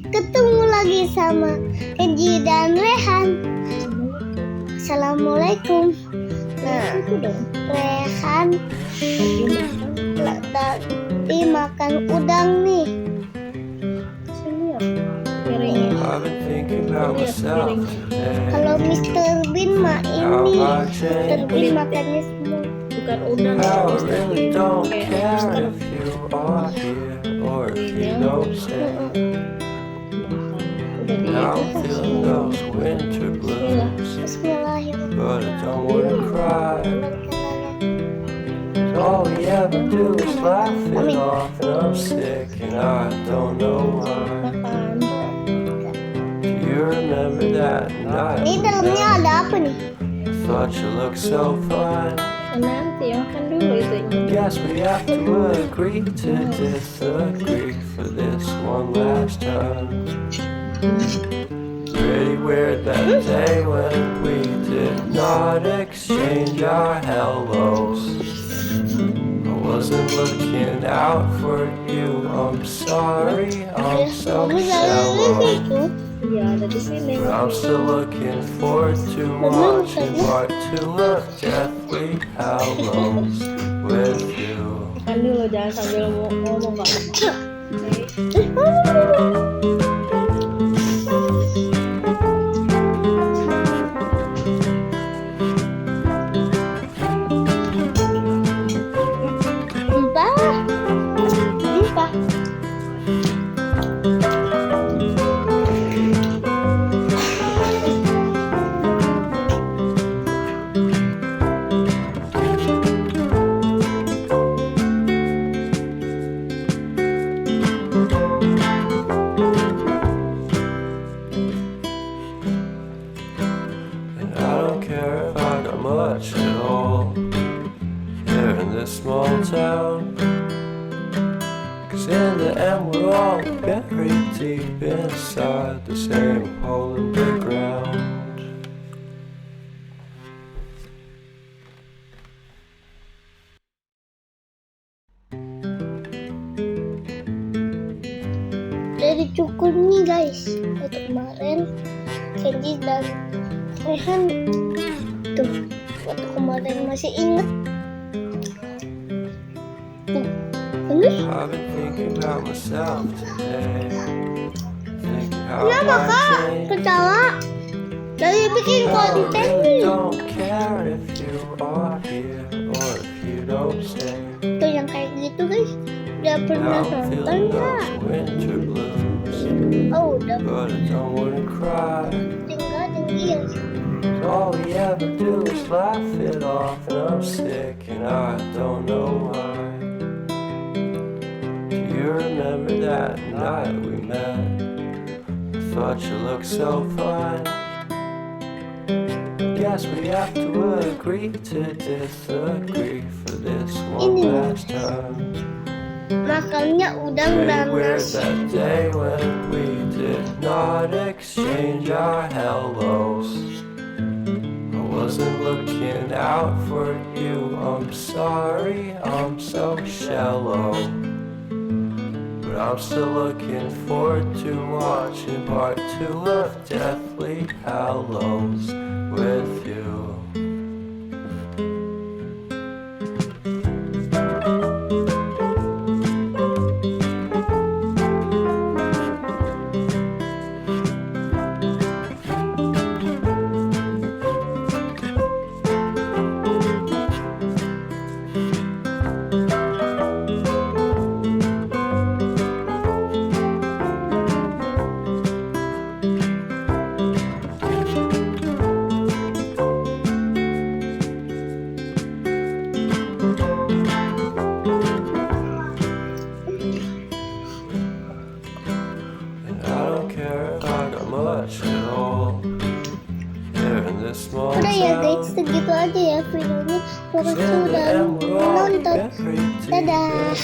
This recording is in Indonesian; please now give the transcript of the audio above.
ketemu lagi sama Kenji dan Rehan. Assalamualaikum. Nah, Rehan tadi makan udang nih. Kalau Mr. Bean mah ini, Mr. Bean makannya semua. Bukan udang, All we ever do is laugh it off, and I'm sick and I don't know why. Do you remember that night? Ini dalamnya ada apa nih? Thought you looked so fine. Nanti makan dulu itunya. Guess we have to agree to disagree for this one last time. Pretty weird that day when we did not exchange our hellos. I wasn't looking out for you, I'm sorry, I'm so shallow. Iya, ada di sini. But I'm still looking forward to watching part 2 of Deathly Hallows with you. Makan dulu, jangan sambil ngomong Pak. Much at all here in this small town, 'cause in the end we're all buried deep inside the same hole in the ground. Dari cukur nih guys, itu kemarin Kenji dan Rehan tuh waktu kemarin masih inget tuh bener. I've been thinking about myself today, thinking how Kenapa I kak changed. ketawa dari bikin konten I nih? don't care if you are here or if you don't stay. Tuh yang kayak gitu guys, udah pernah I'm nonton feeling nggak? those winter blues, Oh udah, but I don't wanna cry. tinggal tinggi. All we ever do is laugh it off, and I'm sick and I don't know why. Do you remember that night we met? I thought you looked so fine. Guess we have to agree to disagree for this one last time. Makannya udang dan Pretty weird nasi. that day when we did not exchange our hellos. Wasn't looking out for you, I'm sorry, I'm so shallow. But I'm still looking forward to watching part 2 of Deathly Hallows with you. Udah ya guys, segitu aja ya videonya. Makasih udah nonton. Dadah.